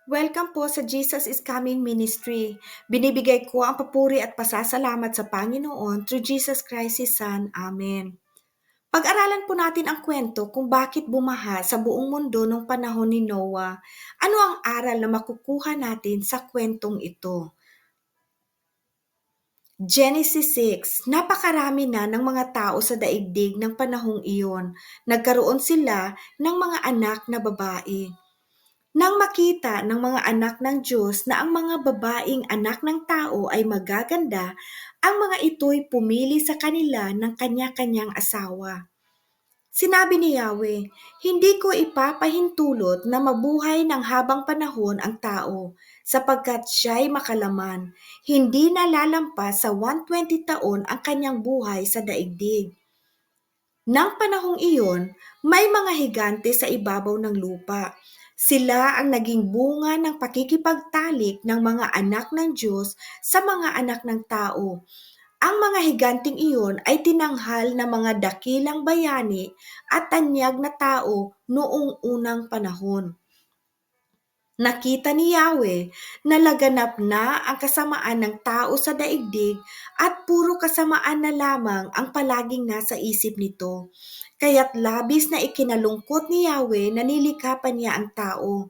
Welcome po sa Jesus is Coming Ministry. Binibigay ko ang papuri at pasasalamat sa Panginoon through Jesus Christ, His Son. Amen. Pag-aralan po natin ang kwento kung bakit bumaha sa buong mundo noong panahon ni Noah. Ano ang aral na makukuha natin sa kwentong ito? Genesis 6, napakarami na ng mga tao sa daigdig ng panahong iyon. Nagkaroon sila ng mga anak na babae. Nang makita ng mga anak ng Diyos na ang mga babaeng anak ng tao ay magaganda, ang mga ito'y pumili sa kanila ng kanya-kanyang asawa. Sinabi ni Yahweh, hindi ko ipapahintulot na mabuhay ng habang panahon ang tao, sapagkat siya'y makalaman. Hindi nalalampas sa 120 taon ang kanyang buhay sa daigdig. Nang panahong iyon, may mga higante sa ibabaw ng lupa. Sila ang naging bunga ng pakikipagtalik ng mga anak ng Diyos sa mga anak ng tao. Ang mga higanting iyon ay tinanghal na mga dakilang bayani at tanyag na tao noong unang panahon. Nakita ni Yahweh na laganap na ang kasamaan ng tao sa daigdig at puro kasamaan na lamang ang palaging nasa isip nito. Kaya't labis na ikinalungkot ni Yahweh na nilikha pa niya ang tao.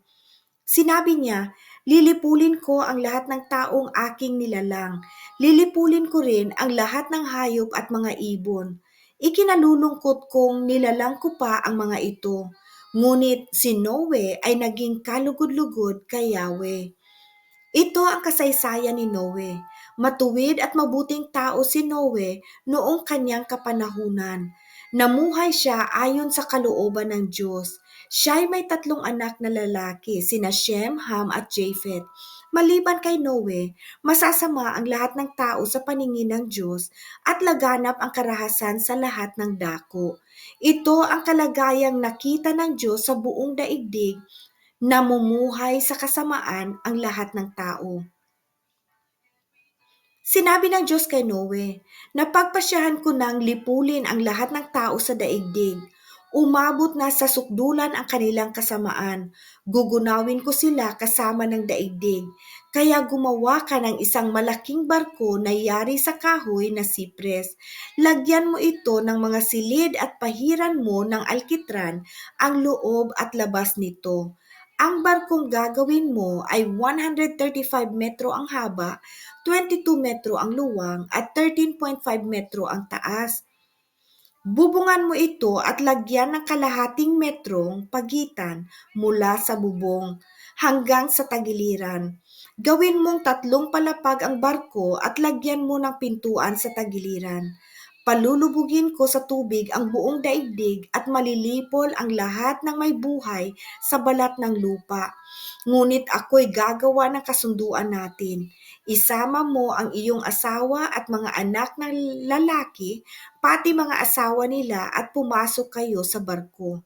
Sinabi niya, lilipulin ko ang lahat ng taong aking nilalang. Lilipulin ko rin ang lahat ng hayop at mga ibon. Ikinalulungkot kong nilalang ko pa ang mga ito. Ngunit si Noe ay naging kalugod-lugod kay Yahweh. Ito ang kasaysayan ni Noe. Matuwid at mabuting tao si Noe noong kanyang kapanahunan. Namuhay siya ayon sa kalooban ng Diyos. Siya'y may 3 anak na lalaki, sina Shem, Ham at Japheth. Maliban kay Noe, masasama ang lahat ng tao sa paningin ng Diyos at laganap ang karahasan sa lahat ng dako. Ito ang kalagayang nakita ng Diyos sa buong daigdig, namumuhay sa kasamaan ang lahat ng tao. Sinabi ng Diyos kay Noe, napagpasyahan ko nang lipulin ang lahat ng tao sa daigdig. Umabot na sa sukdulan ang kanilang kasamaan. Gugunawin ko sila kasama ng daigdig. Kaya gumawa ka ng isang malaking barko na yari sa kahoy na sipres. Lagyan mo ito ng mga silid at pahiran mo ng alkitran ang loob at labas nito. Ang barkong gagawin mo ay 135 metro ang haba, 22 metro ang luwang at 13.5 metro ang taas. Bubungan mo ito at lagyan ng kalahating metrong pagitan mula sa bubong hanggang sa tagiliran. Gawin mong 3 palapag ang barko at lagyan mo ng pintuan sa tagiliran. Palulubugin ko sa tubig ang buong daigdig at malilipol ang lahat ng may buhay sa balat ng lupa. Ngunit ako'y gagawa ng kasunduan natin. Isama mo ang iyong asawa at mga anak na lalaki, pati mga asawa nila at pumasok kayo sa barko.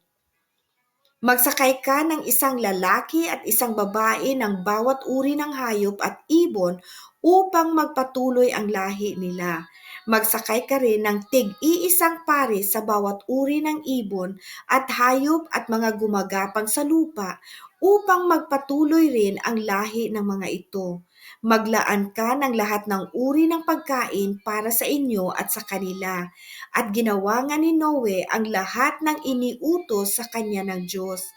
Magsakay ka ng isang lalaki at isang babae ng bawat uri ng hayop at ibon upang magpatuloy ang lahi nila. Magsakay ka rin ng tig-iisang pares sa bawat uri ng ibon at hayop at mga gumagapang sa lupa upang magpatuloy rin ang lahi ng mga ito. Maglaan ka ng lahat ng uri ng pagkain para sa inyo at sa kanila. At ginawa nga ni Noe ang lahat ng iniutos sa kanya ng Diyos.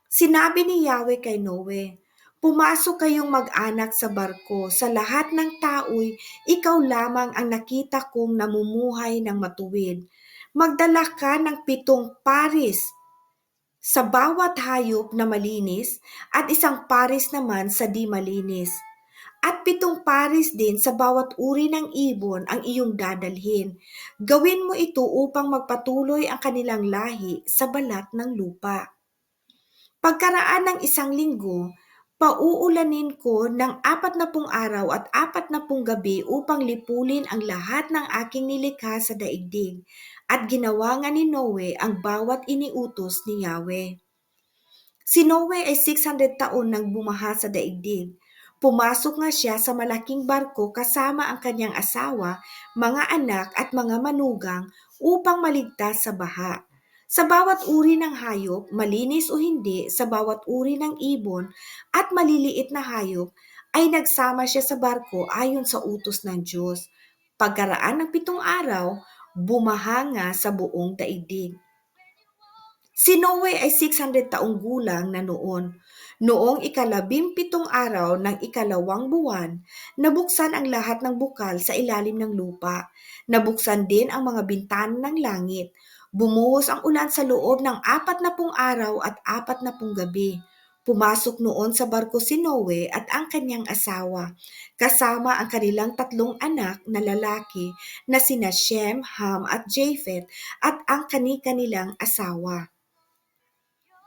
Sinabi ni Yahweh kay Noe, pumasok kayong mag-anak sa barko. Sa lahat ng tao'y ikaw lamang ang nakita kong namumuhay ng matuwid. Magdala ka ng 7 pares sa bawat hayop na malinis at isang pares naman sa di malinis. At 7 pares din sa bawat uri ng ibon ang iyong dadalhin. Gawin mo ito upang magpatuloy ang kanilang lahi sa balat ng lupa. Pagkaraan ng 1 linggo, pauulanin ko ng 40 araw at 40 gabi upang lipulin ang lahat ng aking nilikha sa daigdig. At ginawa nga ni Noe ang bawat iniutos ni Yahweh. Si Noe ay 600 taon nang bumaha sa daigdig. Pumasok nga siya sa malaking barko kasama ang kanyang asawa, mga anak at mga manugang upang maligtas sa baha. Sa bawat uri ng hayop, malinis o hindi, sa bawat uri ng ibon at maliliit na hayop, ay nagsama siya sa barko ayon sa utos ng Diyos. Pagkaraan ng 7 araw, bumahanga sa buong daigdig. Si Noe ay 600 taong gulang na noon. Noong 17 araw ng 2 buwan, nabuksan ang lahat ng bukal sa ilalim ng lupa. Nabuksan din ang mga bintana ng langit. Bumuhos ang ulan sa loob ng 40 araw at 40 gabi. Pumasok noon sa barko si Noe at ang kanyang asawa, kasama ang kanilang 3 anak na lalaki na sina Shem, Ham at Japheth at ang kani-kanilang asawa.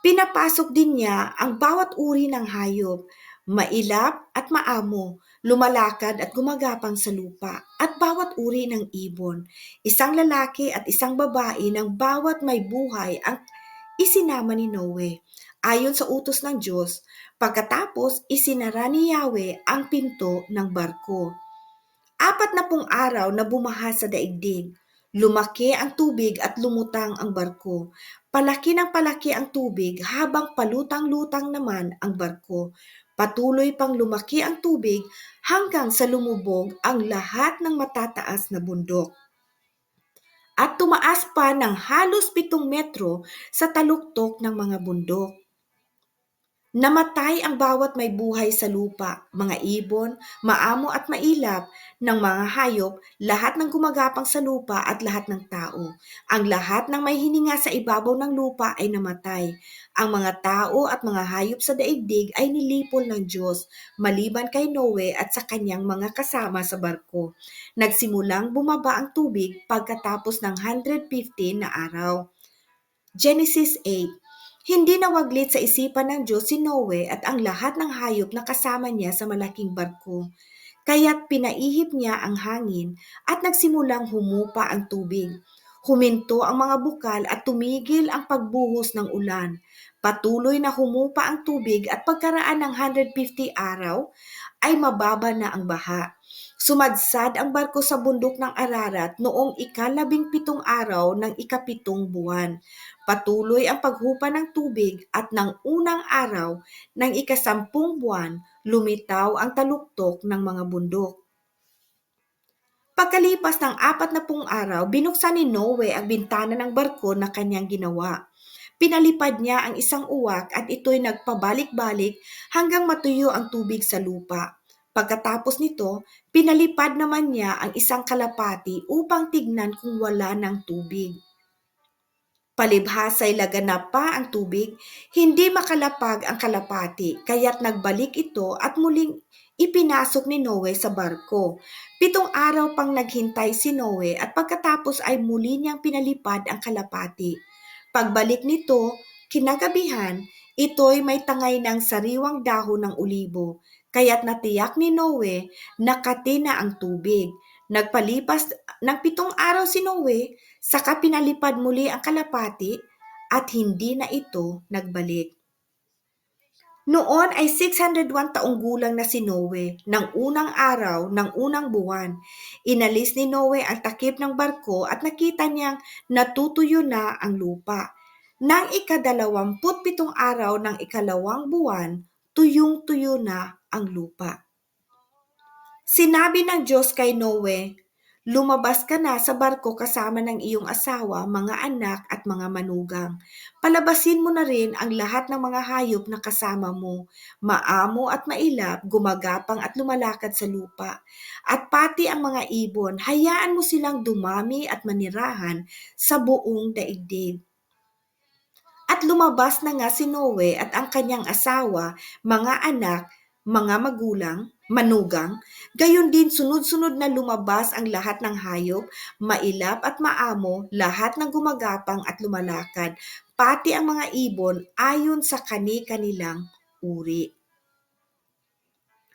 Pinapasok din niya ang bawat uri ng hayop, mailap at maamo, lumalakad at gumagapang sa lupa, at bawat uri ng ibon. Isang lalaki at isang babae ng bawat may buhay ang isinama ni Noe. Ayon sa utos ng Diyos, pagkatapos isinara ni Yahweh ang pinto ng barko. 40 araw na bumaha sa daigdig. Lumaki ang tubig at lumutang ang barko. Palaki ng palaki ang tubig habang palutang-lutang naman ang barko. Patuloy pang lumaki ang tubig hanggang sa lumubog ang lahat ng matataas na bundok. At tumaas pa ng halos 7 metro sa taluktok ng mga bundok. Namatay ang bawat may buhay sa lupa, mga ibon, maamo at mailap, ng mga hayop, lahat ng gumagapang sa lupa at lahat ng tao. Ang lahat ng may hininga sa ibabaw ng lupa ay namatay. Ang mga tao at mga hayop sa daigdig ay nilipol ng Diyos, maliban kay Noe at sa kanyang mga kasama sa barko. Nagsimulang bumaba ang tubig pagkatapos ng 150 na araw. Genesis 8. Hindi nawaglit sa isipan ng Diyos si Noe at ang lahat ng hayop na kasama niya sa malaking barko. Kaya't pinaihip niya ang hangin at nagsimulang humupa ang tubig. Huminto ang mga bukal at tumigil ang pagbuhos ng ulan. Patuloy na humupa ang tubig at pagkaraan ng 150 araw ay mababa na ang baha. Sumadsad ang barko sa bundok ng Ararat noong 17 araw ng 7 buwan. Patuloy ang paghupa ng tubig at ng unang araw ng 10 buwan, lumitaw ang taluktok ng mga bundok. Pagkalipas ng 40 araw, binuksan ni Noe ang bintana ng barko na kanyang ginawa. Pinalipad niya ang isang uwak at ito'y nagpabalik-balik hanggang matuyo ang tubig sa lupa. Pagkatapos nito, pinalipad naman niya ang isang kalapati upang tignan kung wala ng tubig. Palibhasa'y laganap pa ang tubig, hindi makalapag ang kalapati, kaya't nagbalik ito at muling ipinasok ni Noe sa barko. 7 araw pang naghintay si Noe at pagkatapos ay muli niyang pinalipad ang kalapati. Pagbalik nito, kinagabihan, ito'y may tangay ng sariwang dahon ng olibo, kaya't natiyak ni Noe na kati na ang tubig. Nagpalipas ng 7 araw si Noe, saka pinalipad muli ang kalapati at hindi na ito nagbalik. Noon ay 601 taong gulang na si Noe ng unang araw ng unang buwan. Inalis ni Noe ang takip ng barko at nakita niyang natutuyo na ang lupa. Nang 27 araw ng 2 buwan, tuyong-tuyo na ang lupa. Sinabi ng Diyos kay Noe, "Lumabas ka na sa barko kasama ng iyong asawa, mga anak at mga manugang. Palabasin mo na rin ang lahat ng mga hayop na kasama mo, maamo at mailap, gumagapang at lumalakad sa lupa. At pati ang mga ibon, hayaan mo silang dumami at manirahan sa buong daigdig." At lumabas na nga si Noe at ang kanyang asawa, mga anak, mga manugang, gayon din sunod-sunod na lumabas ang lahat ng hayop, mailap at maamo, lahat ng gumagapang at lumalakad, pati ang mga ibon ayon sa kani-kanilang uri.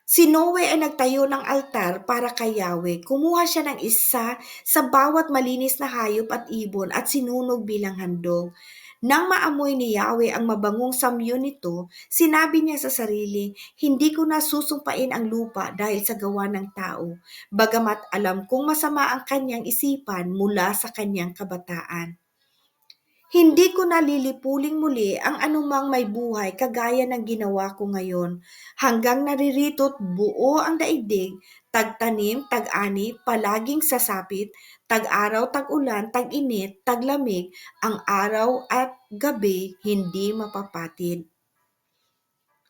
Si Noe ay nagtayo ng altar para kay Yahweh. Kumuha siya ng isa sa bawat malinis na hayop at ibon at sinunog bilang handog. Nang maamoy ni Yahweh ang mabangong samyo nito, sinabi niya sa sarili, "Hindi ko na susumpain ang lupa dahil sa gawa ng tao, bagamat alam kong masama ang kanyang isipan mula sa kanyang kabataan." Hindi ko na lilipuling muli ang anumang may buhay kagaya ng ginawa ko ngayon, hanggang naririto't buo ang daigdig, tagtanim, tag-ani, palaging sasapit, tag-araw, tag-ulan, tag-init, taglamig, ang araw at gabi hindi mapapatid.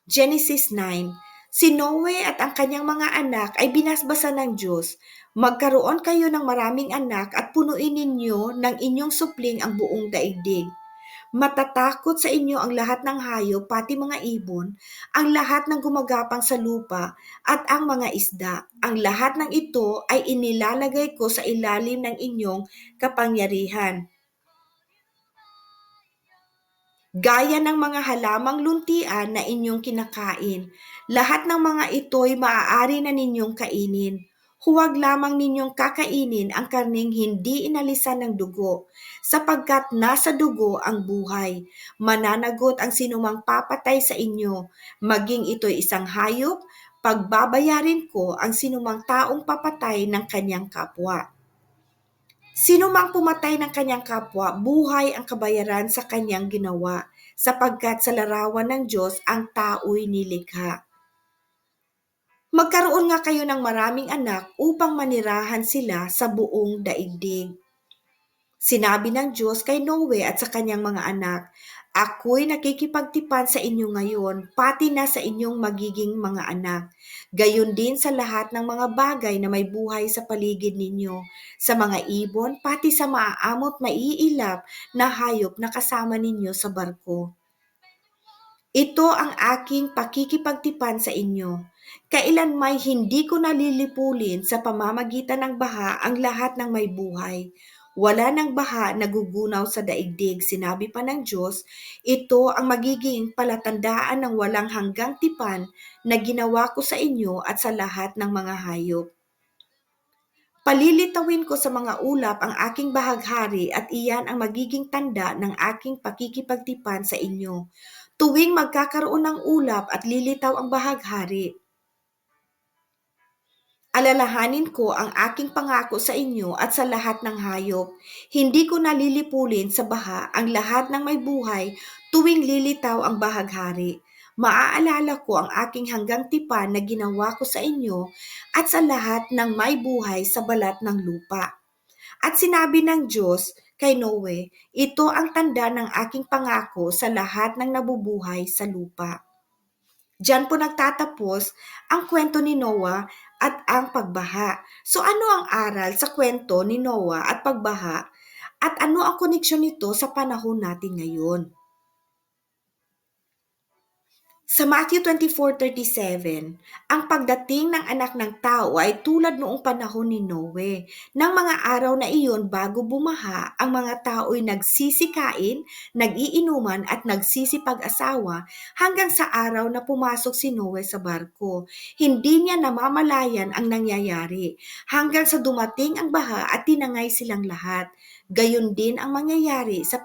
Genesis 9. Si Noe at ang kanyang mga anak ay binasbasan ng Diyos. Magkaroon kayo ng maraming anak at punuin ninyo ng inyong supling ang buong daigdig. Matatakot sa inyo ang lahat ng hayop, pati mga ibon, ang lahat ng gumagapang sa lupa, at ang mga isda. Ang lahat ng ito ay inilalagay ko sa ilalim ng inyong kapangyarihan. Gaya ng mga halamang luntian na inyong kinakain. Lahat ng mga ito'y maaari na ninyong kainin. Huwag lamang ninyong kakainin ang karning hindi inalisan ng dugo, sapagkat nasa dugo ang buhay. Mananagot ang sinumang papatay sa inyo, maging ito'y isang hayop, pagbabayarin ko ang sinumang taong papatay ng kanyang kapwa. Sino mang pumatay ng kanyang kapwa, buhay ang kabayaran sa kanyang ginawa, sapagkat sa larawan ng Diyos ang tao'y nilikha. Magkaroon nga kayo ng maraming anak upang manirahan sila sa buong daigdig. Sinabi ng Diyos kay Noe at sa kanyang mga anak, ako'y nakikipagtipan sa inyo ngayon, pati na sa inyong magiging mga anak. Gayon din sa lahat ng mga bagay na may buhay sa paligid ninyo, sa mga ibon, pati sa maaamot maiilap na hayop na kasama ninyo sa barko. Ito ang aking pakikipagtipan sa inyo. Kailanmay hindi ko nalilipulin sa pamamagitan ng baha ang lahat ng may buhay. Wala ng baha nagugunaw sa daigdig, sinabi pa ng Diyos, ito ang magiging palatandaan ng walang hanggang tipan na ginawa ko sa inyo at sa lahat ng mga hayop. Palilitawin ko sa mga ulap ang aking bahaghari at iyan ang magiging tanda ng aking pakikipagtipan sa inyo. Tuwing magkakaroon ng ulap at lilitaw ang bahaghari, alalahanin ko ang aking pangako sa inyo at sa lahat ng hayop. Hindi ko nalilipulin sa baha ang lahat ng may buhay tuwing lilitaw ang bahaghari. Maaalala ko ang aking hanggang tipan na ginawa ko sa inyo at sa lahat ng may buhay sa balat ng lupa. At sinabi ng Diyos kay Noe, ito ang tanda ng aking pangako sa lahat ng nabubuhay sa lupa. Diyan po nagtatapos ang kwento ni Noah at ang pagbaha. So ano ang aral sa kwento ni Noah at pagbaha? At ano ang koneksyon nito sa panahon natin ngayon? Sa Matthew 24:37, ang pagdating ng anak ng tao ay tulad noong panahon ni Noe. Nang mga araw na iyon bago bumaha, ang mga tao'y nagsisikain, nag-iinuman at nagsisipag-asawa hanggang sa araw na pumasok si Noe sa barko. Hindi niya namamalayan ang nangyayari hanggang sa dumating ang baha at tinangay silang lahat. Gayon din ang mangyayari sa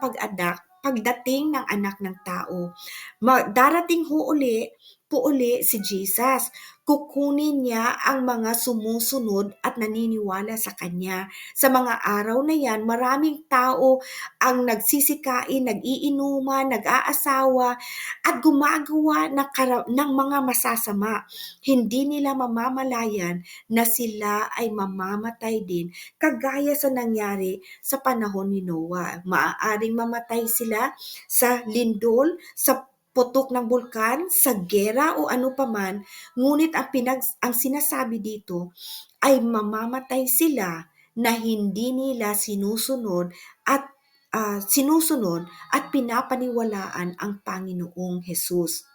pagdating ng anak ng tao. Darating po uli si Jesus. Kukunin niya ang mga sumusunod at naniniwala sa Kanya. Sa mga araw na yan, maraming tao ang nagsisikain, nag-iinuman, nag-aasawa, at gumagawa ng mga masasama. Hindi nila mamamalayan na sila ay mamamatay din, kagaya sa nangyari sa panahon ni Noah. Maaaring mamatay sila sa lindol, sa putok ng bulkan, sa gera o ano paman, ngunit ang sinasabi dito ay mamamatay sila na hindi nila sinusunod at pinapaniwalaan ang Panginoong Hesus.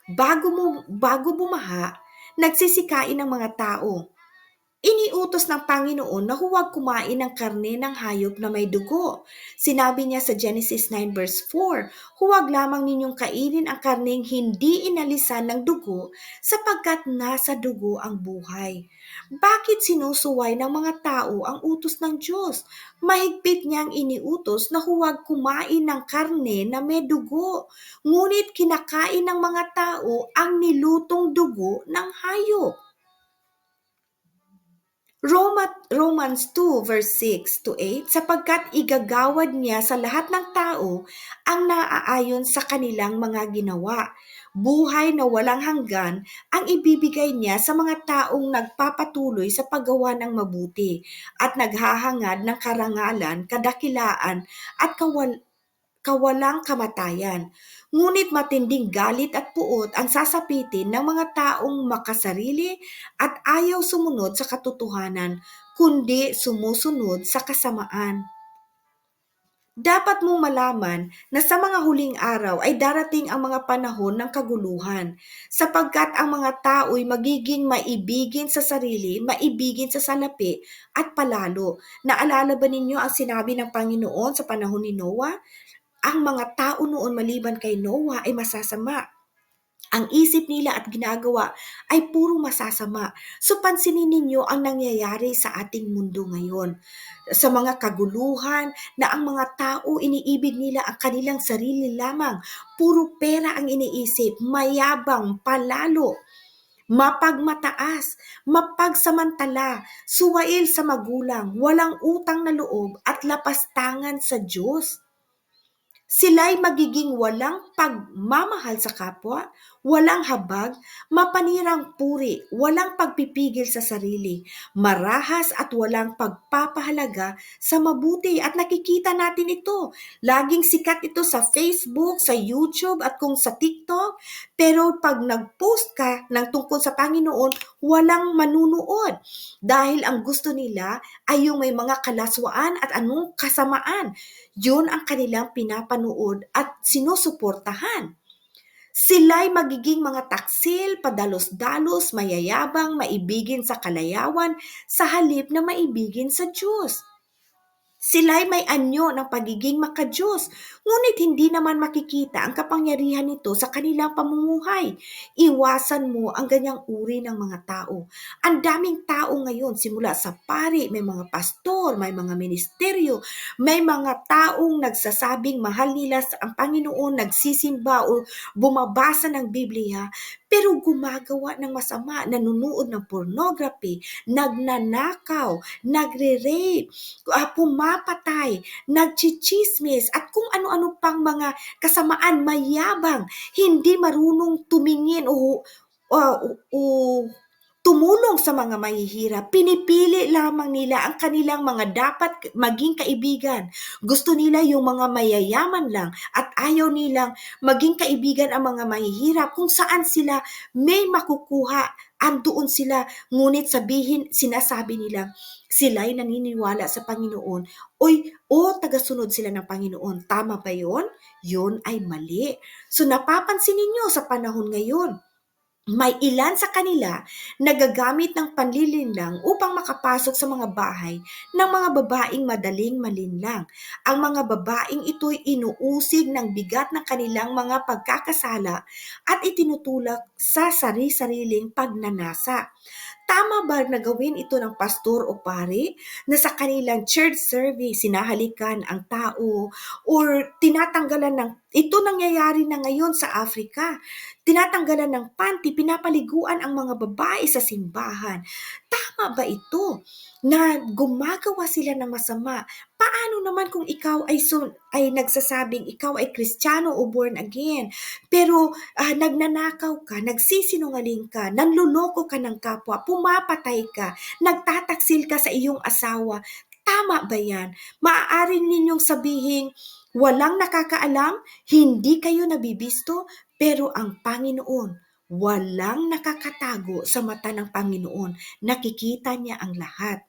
Bago bumaha, nagsisikain ng mga tao. Iniutos ng Panginoon na huwag kumain ng karne ng hayop na may dugo. Sinabi niya sa Genesis 9 verse 4, huwag lamang ninyong kainin ang karneng hindi inalisan ng dugo sapagkat nasa dugo ang buhay. Bakit sinusuway ng mga tao ang utos ng Diyos? Mahigpit niyang iniutos na huwag kumain ng karne na may dugo. Ngunit kinakain ng mga tao ang nilutong dugo ng hayop. Romans 2 verse 6 to 8, sapagkat igagawad niya sa lahat ng tao ang naaayon sa kanilang mga ginawa. Buhay na walang hanggan ang ibibigay niya sa mga taong nagpapatuloy sa paggawa ng mabuti at naghahangad ng karangalan, kadakilaan at kawalang kamatayan. Ngunit matinding galit at puot ang sasapitin ng mga taong makasarili at ayaw sumunod sa katotohanan, kundi sumusunod sa kasamaan. Dapat mong malaman na sa mga huling araw ay darating ang mga panahon ng kaguluhan, sapagkat ang mga tao'y magiging maibigin sa sarili, maibigin sa salapi, at palalo. Naalala ba ninyo ang sinabi ng Panginoon sa panahon ni Noah? Ang mga tao noon maliban kay Noah ay masasama. Ang isip nila at ginagawa ay puro masasama. So pansinin ninyo ang nangyayari sa ating mundo ngayon. Sa mga kaguluhan na ang mga tao iniibig nila ang kanilang sarili lamang. Puro pera ang iniisip, mayabang, palalo, mapagmataas, mapagsamantala, suwail sa magulang, walang utang na loob at lapastangan sa Diyos. Sila'y magiging walang pagmamahal sa kapwa, walang habag, mapanirang puri, walang pagpipigil sa sarili, marahas at walang pagpapahalaga sa mabuti. At nakikita natin ito. Laging sikat ito sa Facebook, sa YouTube at kung sa TikTok. Pero pag nag-post ka ng tungkol sa Panginoon, walang manunood. Dahil ang gusto nila ay yung may mga kalaswaan at anong kasamaan. Yun ang kanilang pinapanood at sinusuportahan. Sila'y magiging mga taksil, padalos-dalos, mayayabang, maibigin sa kalayawan, sa halip na maibigin sa Diyos. Sila'y may anyo ng pagiging makadiyos, ngunit hindi naman makikita ang kapangyarihan nito sa kanilang pamumuhay. Iwasan mo ang ganyang uri ng mga tao. Ang daming tao ngayon, simula sa pari, may mga pastor, may mga ministeryo, may mga taong nagsasabing mahal nila ang Panginoon, nagsisimba o bumabasa ng Biblia, pero gumagawa ng masama, nanunood ng pornography, nagnanakaw, nagre-rape, pumapatay, nagchichismis, at kung ano-ano pang mga kasamaan, mayabang, hindi marunong tumingin o tumulong sa mga mahihirap. Pinipili lamang nila ang kanilang mga dapat maging kaibigan. Gusto nila yung mga mayayaman lang at ayaw nilang maging kaibigan ang mga mahihirap. Kung saan sila may makukuha, andoon sila. Ngunit sinasabi nila, sila'y naniniwala sa Panginoon. Tagasunod sila ng Panginoon. Tama ba yun? Yun ay mali. So napapansin ninyo sa panahon ngayon, may ilan sa kanila na gagamit ng panlilinlang upang makapasok sa mga bahay ng mga babaeng madaling malinlang. Ang mga babaeng ito'y inuusig ng bigat ng kanilang mga pagkakasala at itinutulak sa sari-sariling pagnanasa. Tama ba na gawin ito ng pastor o pari na sa kanilang church service sinahalikan ang tao or tinatanggalan ng, ito nangyayari na ngayon sa Africa, tinatanggalan ng panty, pinapaliguan ang mga babae sa simbahan. Tama ba ito na gumagawa sila ng masama? Paano naman kung ikaw ay nagsasabing ikaw ay Kristiyano o born again, pero nagnanakaw ka, nagsisinungaling ka, nanluloko ka ng kapwa, pumapatay ka, nagtataksil ka sa iyong asawa? Tama ba yan? Maaari ninyong sabihin, walang nakakaalam, hindi kayo nabibisto, pero ang Panginoon, walang nakakatago sa mata ng Panginoon. Nakikita niya ang lahat.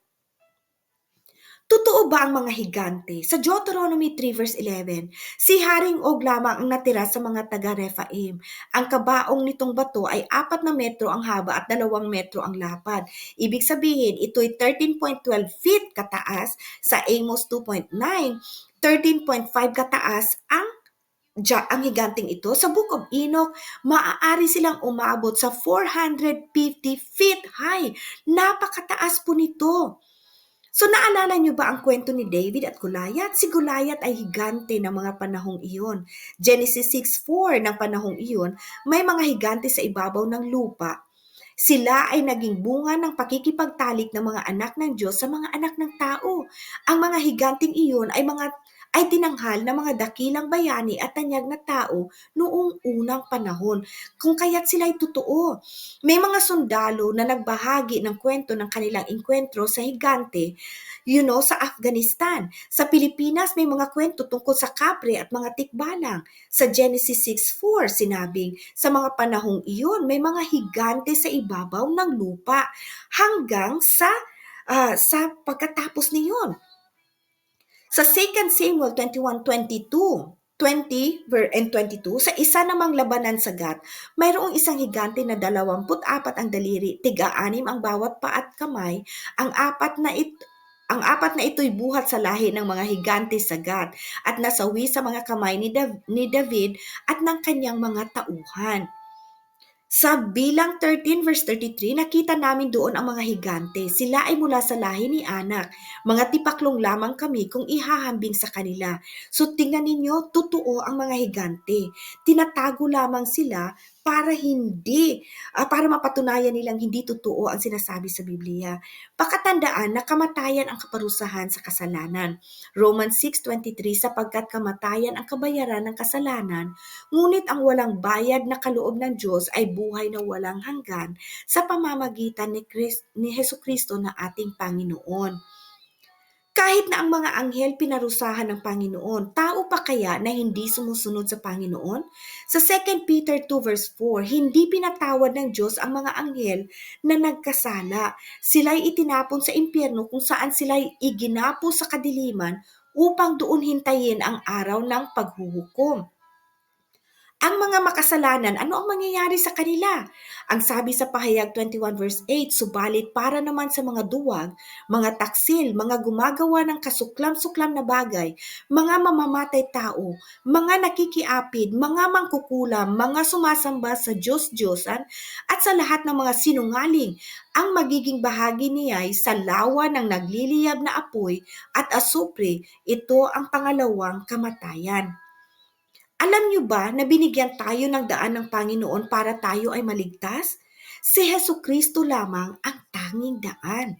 Totoo ba ang mga higante? Sa Deuteronomy 3 verse 11, si Haring Og lamang ang natira sa mga taga-Rephaim. Ang kabaong nitong bato ay 4 na metro ang haba at 2 metro ang lapad. Ibig sabihin, ito'y 13.12 feet kataas sa Amos 2.9, 13.5 kataas ang higanting ito. Sa Book of Enoch, maaari silang umabot sa 450 feet high. Napakataas po nito. So naalala niyo ba ang kwento ni David at Goliath? Si Goliath ay higante ng mga panahong iyon. Genesis 6:4 ng panahong iyon, may mga higante sa ibabaw ng lupa. Sila ay naging bunga ng pakikipagtalik ng mga anak ng Diyos sa mga anak ng tao. Ang mga higanting iyon ay tinanghal ng mga dakilang bayani at tanyag na tao noong unang panahon. Kung kaya't sila ay totoo. May mga sundalo na nagbahagi ng kwento ng kanilang engkwentro sa higante, sa Afghanistan. Sa Pilipinas, may mga kwento tungkol sa kapre at mga tikbalang. Sa Genesis 6:4, sinabing, sa mga panahong iyon, may mga higante sa ibabaw ng lupa hanggang sa pagkatapos niyon. Sa 2 Samuel 21:22, 20 and 22, sa isa namang labanan sa Gat, mayroong isang higante na 24 ang daliri, tiga-6 ang bawat paa at kamay. Ang apat na ito'y buhat sa lahi ng mga higante sa Gat at nasawi sa mga kamay ni David at ng kanyang mga tauhan. Sa Bilang 13 verse 33, nakita namin doon ang mga higante. Sila ay mula sa lahi ni Anak. Mga tipaklong lamang kami kung ihahambing sa kanila. So tingnan ninyo, totoo ang mga higante. Tinatago lamang sila para mapatunayan nilang hindi totoo ang sinasabi sa Biblia. Pakatandaan na kamatayan ang kaparusahan sa kasalanan. Romans 6:23, sapagkat kamatayan ang kabayaran ng kasalanan, ngunit ang walang bayad na kaloob ng Diyos ay buhay na walang hanggan sa pamamagitan ni Hesukristo na ating Panginoon. Kahit na ang mga anghel pinarusahan ng Panginoon, tao pa kaya na hindi sumusunod sa Panginoon? Sa 2 Peter 2 verse 4, hindi pinatawad ng Diyos ang mga anghel na nagkasala. Sila'y itinapon sa impyerno kung saan sila'y iginapo sa kadiliman upang doon hintayin ang araw ng paghuhukom. Ang mga makasalanan, ano ang mangyayari sa kanila? Ang sabi sa Pahayag 21 verse 8, subalit para naman sa mga duwag, mga taksil, mga gumagawa ng kasuklam-suklam na bagay, mga mamamatay tao, mga nakikiapid, mga mangkukulam, mga sumasamba sa Diyos-Diyosan, at sa lahat ng mga sinungaling, ang magiging bahagi niya ay sa lawa ng nagliliyab na apoy at asupre. Ito ang pangalawang kamatayan. Alam niyo ba na binigyan tayo ng daan ng Panginoon para tayo ay maligtas? Si Hesukristo lamang ang tanging daan.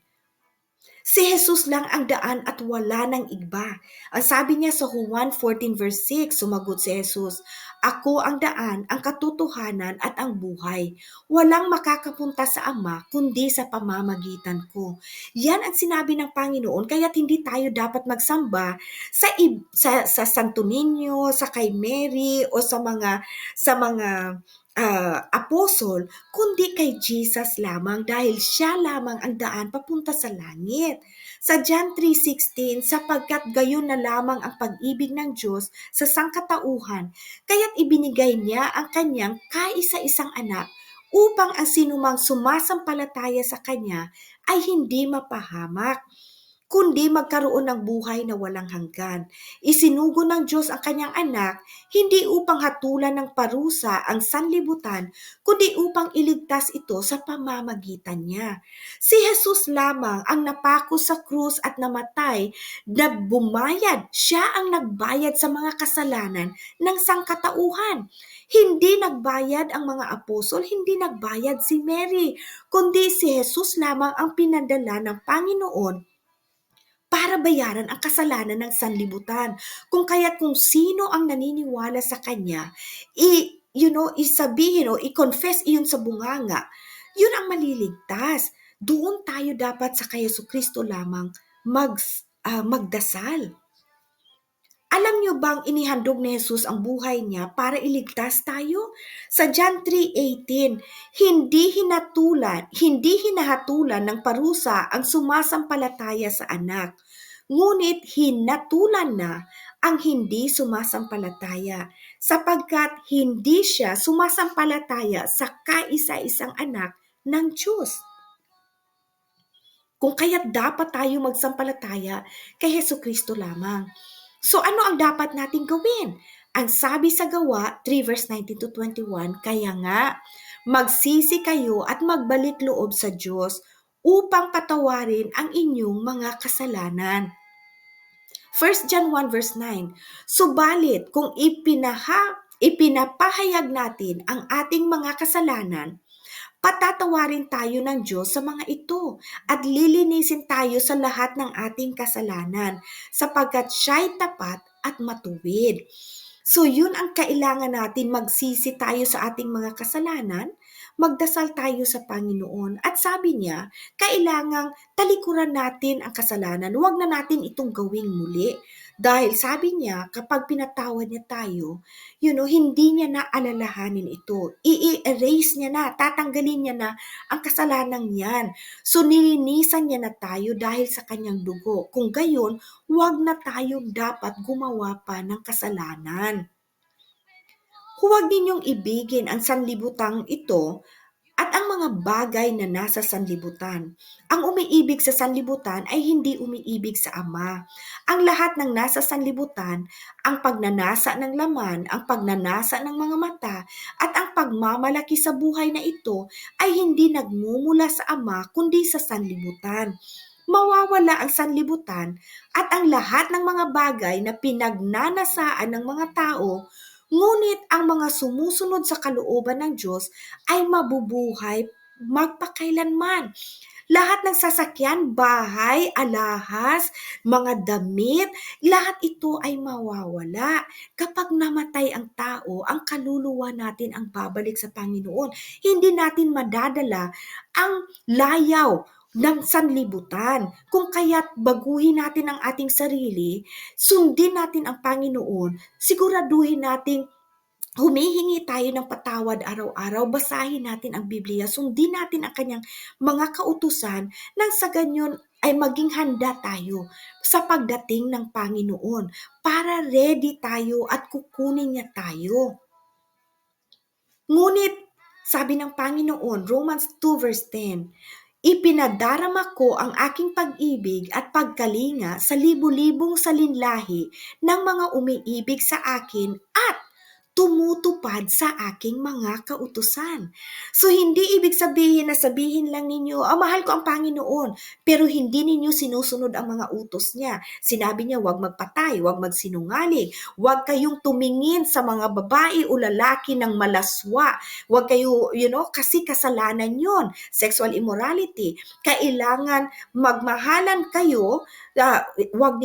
Si Jesus lang ang daan at wala nang iba. Ang sabi niya sa Juan 14 verse 6, sumagot si Jesus, ako ang daan, ang katotohanan at ang buhay. Walang makakapunta sa Ama kundi sa pamamagitan ko. Yan ang sinabi ng Panginoon, kaya't hindi tayo dapat magsamba sa Santo Niño, sa kay Mary o sa mga apostol, kundi kay Jesus lamang dahil siya lamang ang daan papunta sa langit. Sa John 3:16, sapagkat gayon na lamang ang pag-ibig ng Diyos sa sangkatauhan, kaya't ibinigay niya ang kanyang kaisa-isang anak upang ang sinumang sumasampalataya sa kanya ay hindi mapahamak, kundi magkaroon ng buhay na walang hanggan. Isinugo ng Diyos ang kanyang anak, hindi upang hatulan ng parusa ang sanlibutan, kundi upang iligtas ito sa pamamagitan niya. Si Jesus lamang ang napako sa krus at namatay na bumayad. Siya ang nagbayad sa mga kasalanan ng sangkatauhan. Hindi nagbayad ang mga apostol, hindi nagbayad si Mary, kundi si Jesus lamang ang pinadala ng Panginoon para bayaran ang kasalanan ng sanlibutan. Kung sino ang naniniwala sa kanya, isabihin o i-confess iyon sa bunganga, yun ang maliligtas. Doon tayo dapat sa kay Jesucristo lamang magdasal. Alam niyo bang inihandog ni Jesus ang buhay niya para iligtas tayo? Sa John 3:18, hindi hinahatulan ng parusa ang sumasampalataya sa anak, ngunit hinatulan na ang hindi sumasampalataya, sapagkat hindi siya sumasampalataya sa kaisa-isang anak ng Diyos. Kung kaya't dapat tayo magsampalataya kay Jesucristo lamang. So ano ang dapat nating gawin? Ang sabi sa Gawa 3 verse 19 to 21, kaya nga, magsisi kayo at magbalik loob sa Diyos upang patawarin ang inyong mga kasalanan. 1 John 1 verse 9, subalit kung ipinapahayag natin ang ating mga kasalanan, patatawarin tayo ng Diyos sa mga ito at lilinisin tayo sa lahat ng ating kasalanan sapagkat siya'y tapat at matuwid. So yun ang kailangan natin, magsisi tayo sa ating mga kasalanan, magdasal tayo sa Panginoon. At sabi niya, kailangang talikuran natin ang kasalanan. Huwag na natin itong gawing muli. Dahil sabi niya, kapag pinatawad niya tayo, hindi niya na alalahanin ito. I-erase niya na, tatanggalin niya na ang kasalanan yan. So nilinisan niya na tayo dahil sa kanyang dugo. Kung gayon, huwag na tayong dapat gumawa pa ng kasalanan. Huwag ninyong ibigin ang sanlibutang ito at ang mga bagay na nasa sanlibutan. Ang umiibig sa sanlibutan ay hindi umiibig sa Ama. Ang lahat ng nasa sanlibutan, ang pagnanasa ng laman, ang pagnanasa ng mga mata, at ang pagmamalaki sa buhay na ito ay hindi nagmumula sa Ama kundi sa sanlibutan. Mawawala ang sanlibutan at ang lahat ng mga bagay na pinagnanasaan ng mga tao, ngunit ang mga sumusunod sa kalooban ng Diyos ay mabubuhay magpakailanman. Lahat ng sasakyan, bahay, alahas, mga damit, lahat ito ay mawawala. Kapag namatay ang tao, ang kaluluwa natin ang babalik sa Panginoon. Hindi natin madadala ang layaw ng sanlibutan. Kung kaya't baguhin natin ang ating sarili, sundin natin ang Panginoon, siguraduhin nating humihingi tayo ng patawad araw-araw, basahin natin ang Biblia, sundin natin ang kanyang mga kautusan nang sa ganyan ay maging handa tayo sa pagdating ng Panginoon para ready tayo at kukunin niya tayo. Ngunit, sabi ng Panginoon, Romans 2 verse 10, ipinadarama ko ang aking pag-ibig at pagkalinga sa libu-libong salinlahi ng mga umiibig sa akin at tumutupad sa aking mga kautusan. So, hindi ibig sabihin na sabihin lang ninyo, mahal ko ang Panginoon, pero hindi ninyo sinusunod ang mga utos niya. Sinabi niya, huwag magpatay, huwag magsinungaling, huwag kayong tumingin sa mga babae o lalaki ng malaswa, huwag kayo, kasi kasalanan yon, sexual immorality. Kailangan magmahalan kayo, wag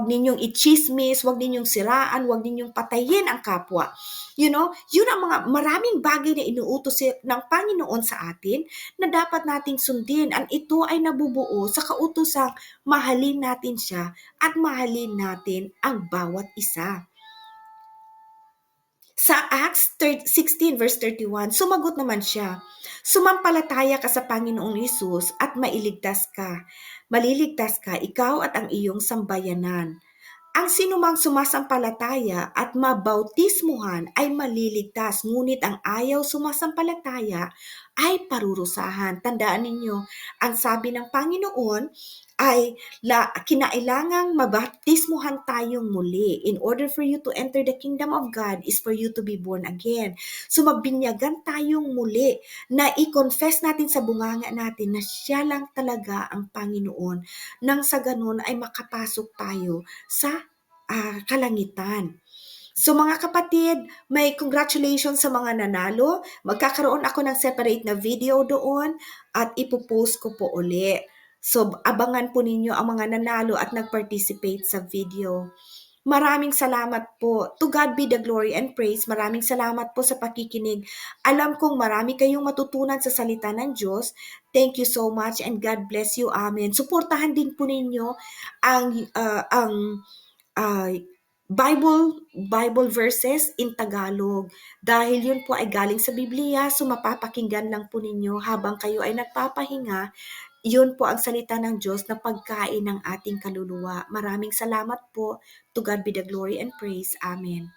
ninyong i-chismis, wag ninyong siraan, wag ninyong patayin ang kapwa. Yun ang mga maraming bagay na inuutos ng Panginoon sa atin na dapat nating sundin. At ito ay nabubuo sa kautosang mahalin natin siya at mahalin natin ang bawat isa. Sa Acts 16 verse 31, sumagot naman siya, sumampalataya ka sa Panginoong Hesus at maliligtas ka, ikaw at ang iyong sambayanan. Ang sinumang sumasampalataya at mabautismuhan ay maliligtas, ngunit ang ayaw sumasampalataya ay parurusahan. Tandaan ninyo, ang sabi ng Panginoon ay kinailangang mabaptismuhan tayong muli. In order for you to enter the kingdom of God is for you to be born again. So mabinyagan tayong muli na i-confess natin sa bunganga natin na siya lang talaga ang Panginoon. Nang sa ganun ay makapasok tayo sa kalangitan. So mga kapatid, may congratulations sa mga nanalo. Magkakaroon ako ng separate na video doon at ipopost ko po uli. So abangan po ninyo ang mga nanalo at nag-participate sa video. Maraming salamat po. To God be the glory and praise. Maraming salamat po sa pakikinig. Alam kong marami kayong matutunan sa salita ng Diyos. Thank you so much and God bless you. Amen. Suportahan din po ninyo ang Bible verses in Tagalog. Dahil yun po ay galing sa Biblia, so mapapakinggan lang po ninyo habang kayo ay nagpapahinga. Yun po ang salita ng Diyos na pagkain ng ating kaluluwa. Maraming salamat po. To God be the glory and praise. Amen.